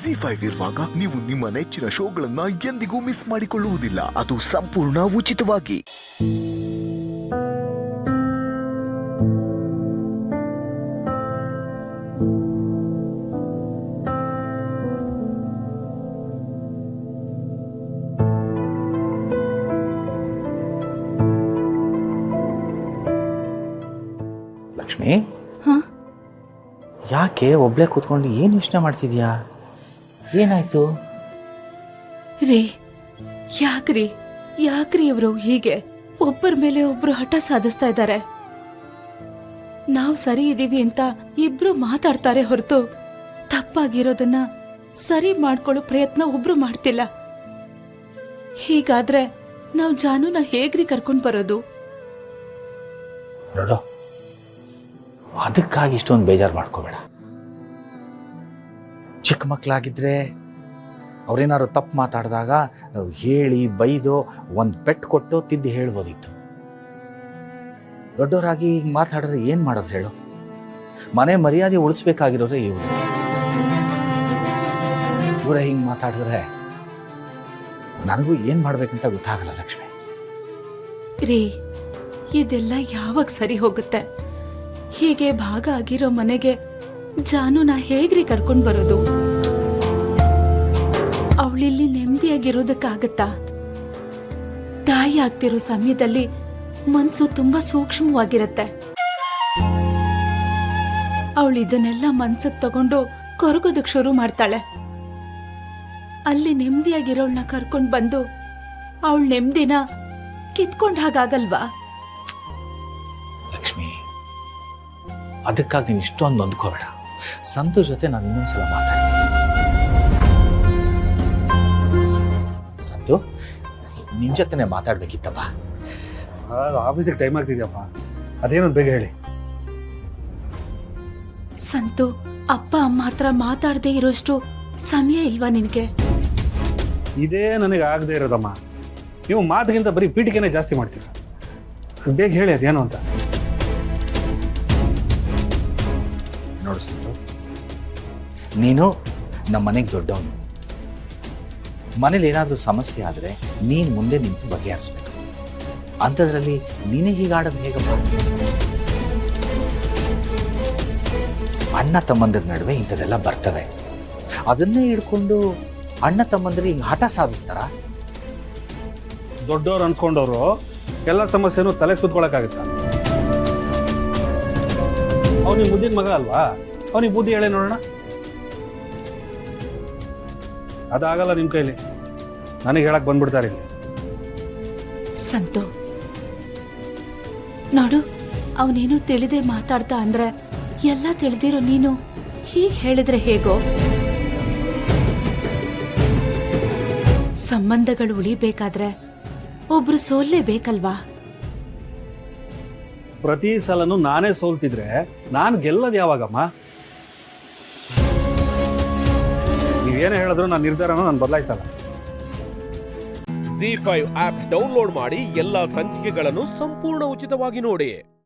ZEE5 ಇರುವಾಗ ನೀವು ನಿಮ್ಮ ನೆಚ್ಚಿನ ಶೋಗಳನ್ನ ಎಂದಿಗೂ ಮಿಸ್ ಮಾಡಿಕೊಳ್ಳುವುದಿಲ್ಲ. ಅದು ಸಂಪೂರ್ಣ ಉಚಿತವಾಗಿ. ಲಕ್ಷ್ಮಿ, ಯಾಕೆ ಒಬ್ಳೆ ಕೂತ್ಕೊಂಡು ಏನು ಯೋಚನೆ ಮಾಡ್ತಿದ್ಯಾ? ಏನಾಯ್ತು ರೀ? ಯಾಕ್ರಿ ಇವರು ಹೀಗೆ ಒಬ್ಬರ ಮೇಲೆ ಒಬ್ರು ಹಠ ಸಾಧಿಸ್ತಾ ಇದ್ದಾರೆ? ನಾವ್ ಸರಿ ಇದೀವಿ ಅಂತ ಇಬ್ರು ಮಾತಾಡ್ತಾರೆ ಹೊರತು ತಪ್ಪಾಗಿರೋದನ್ನ ಸರಿ ಮಾಡ್ಕೊಳ್ಳೋ ಪ್ರಯತ್ನ ಒಬ್ರು ಮಾಡ್ತಿಲ್ಲ. ಹೀಗಾದ್ರೆ ನಾವ್ ಜಾನುನ ಹೇಗ್ರಿ ಕರ್ಕೊಂಡ್ ಬರೋದು? ನೋಡು, ಅದಕ್ಕಾಗಿ ಇಷ್ಟೊಂದು ಬೇಜಾರು ಮಾಡ್ಕೋಬೇಡ. ಚಿಕ್ಕ ಮಕ್ಕಳಾಗಿದ್ರೆ ಅವ್ರೇನಾದ್ರು ತಪ್ಪು ಮಾತಾಡಿದಾಗ ಹೇಳಿ ಬೈದು ಒಂದು ಪೆಟ್ಟು ಕೊಟ್ಟು ತಿದ್ದಿ ಹೇಳ್ಬೋದಿತ್ತು. ದೊಡ್ಡವರಾಗಿ ಹಿಂಗೆ ಮಾತಾಡಿದ್ರೆ ಏನು ಮಾಡೋದು ಹೇಳು? ಮನೆ ಮರ್ಯಾದೆ ಉಳಿಸ್ಬೇಕಾಗಿರೋರೆ ಇವರೇ ಹಿಂಗೆ ಮಾತಾಡಿದ್ರೆ ನನಗೂ ಏನು ಮಾಡ್ಬೇಕಂತ ಗೊತ್ತಾಗಲ್ಲ ಲಕ್ಷ್ಮಿ. ರೀ, ಇದೆಲ್ಲ ಯಾವಾಗ ಸರಿ ಹೋಗುತ್ತೆ? ಹೀಗೆ ಭಾಗ ಆಗಿರೋ ಮನೆಗೆ ಜಾನುನ ಹೇಗ್ರಿ ಕರ್ಕೊಂಡ್ ಬರೋದು? ಅವಳಿಲ್ಲಿ ನೆಮ್ಮದಿಯಾಗಿರೋದಕ್ಕಾಗತ್ತಾ? ತಾಯಿ ಆಗ್ತಿರೋ ಸಮಯದಲ್ಲಿ ಮನ್ಸು ತುಂಬಾ ಸೂಕ್ಷ್ಮವಾಗಿರತ್ತೆ. ಅವಳು ಇದನ್ನೆಲ್ಲ ಮನ್ಸಿಗೆ ತಗೊಂಡು ಕೊರಗೋದಕ್ ಶುರು ಮಾಡ್ತಾಳೆ. ಅಲ್ಲಿ ನೆಮ್ಮದಿಯಾಗಿರೋಳ್ನ ಕರ್ಕೊಂಡ್ ಬಂದು ಅವಳ ನೆಮ್ಮದಿನ ಕಿತ್ಕೊಂಡ್ ಹಾಗಾಗಲ್ವಾ? ಲಕ್ಷ್ಮಿ, ಅದಕ್ಕಾಗಿ ನೀನು ಇಷ್ಟೊಂದು ನೊಂದ್ಕೋಬೇಡ. ಸಂತೋಷ್ ಜೊತೆ ನಾನು ಇನ್ನೊಂದ್ಸಲ ಮಾತಾಡ್ತೀನಿ. ಸಂತು, ನಿನ್ ಜೊತೆನೆ ಮಾತಾಡ್ಬೇಕಿತ್ತಪ್ಪ. ಆಫೀಸಿಗೆ ಟೈಮ್ ಆಗ್ತಿದ್ಯಪ್ಪ, ಅದೇನೊಂದು ಬೇಗ ಹೇಳಿ. ಸಂತು, ಅಪ್ಪ ಅಮ್ಮ ಹತ್ರ ಮಾತಾಡದೆ ಇರೋಷ್ಟು ಸಮಯ ಇಲ್ವಾ ನಿನಗೆ? ಇದೇ ನನಗೆ ಆಗದೆ ಇರೋದಮ್ಮ. ನೀವು ಮಾತಿಗಿಂತ ಬರೀ ಪೀಠಿಕೆನೇ ಜಾಸ್ತಿ ಮಾಡ್ತೀರ. ಬೇಗ ಹೇಳಿ ಅದೇನು ಅಂತ. ನೋಡು ಸಂತು, ನೀನು ನಮ್ಮ ಮನೆಗೆ ದೊಡ್ಡವನು. ಮನೇಲಿ ಏನಾದರೂ ಸಮಸ್ಯೆ ಆದರೆ ನೀನು ಮುಂದೆ ನಿಂತು ಬಗೆಹರಿಸ್ಬೇಕು. ಅಂಥದ್ರಲ್ಲಿ ನೀನೇ ಹೀಗಾಡೋದು ಹೇಗಪ್ಪ? ಅಣ್ಣ ತಮ್ಮಂದಿರ ನಡುವೆ ಇಂಥದ್ದೆಲ್ಲ ಬರ್ತವೆ. ಅದನ್ನೇ ಹಿಡ್ಕೊಂಡು ಅಣ್ಣ ತಮ್ಮಂದಿರು ಹಿಂಗೆ ಹಠ ಸಾಧಿಸ್ತಾರ? ದೊಡ್ಡವ್ರು ಅನ್ಸ್ಕೊಂಡವ್ರು ಎಲ್ಲ ಸಮಸ್ಯೆನೂ ತಲೆ ಸುತ್ಕೊಳಕ್ಕಾಗತ್ತ? ಅವನಿಗೆ ಮುದ್ದಿನ ಮಗ ಅಲ್ವಾ? ಅವನಿಗೆ ಬುದ್ಧಿ ಹೇಳೇ ನೋಡೋಣ. ಅದಾಗಲ್ಲ ನಿಮ್ಮ ಕೈಲಿ. ನನಗೆ ಹೇಳಕ್ ಬಂದ್ಬಿಡ್ತಾರೆ ಇಲ್ಲಿ. ಸಂತು ನೋಡು, ಅವನೇನು ತಿಳಿದೇ ಮಾತಾಡ್ತಾ ಅಂದ್ರೆ ಎಲ್ಲ ತಿಳಿದಿರೋ ನೀನು ಹೀಗೆ ಹೇಳಿದ್ರೆ ಹೇಗೋ? ಸಂಬಂಧಗಳು ಉಳಿಬೇಕಾದ್ರೆ ಒಬ್ರು ಸೋಲ್ಲೇಬೇಕಲ್ವಾ? ಪ್ರತಿ ಸಲನೂ ನಾನೇ ಸೋಲ್ತಿದ್ರೆ ನಾನು ಗೆಲ್ಲೋದು ಯಾವಾಗಮ್ಮ? ನೀವೇನೇ ಹೇಳಿದ್ರು ನನ್ನ ನಿರ್ಧಾರನ ನಾನು ಬದಲಾಯಿಸಲ್ಲ. ZEE5 ಆಪ್ ಡೌನ್ಲೋಡ್ ಮಾಡಿ ಎಲ್ಲಾ ಸಂಚಿಕೆಗಳನ್ನು ಸಂಪೂರ್ಣ ಉಚಿತವಾಗಿ ನೋಡಿ.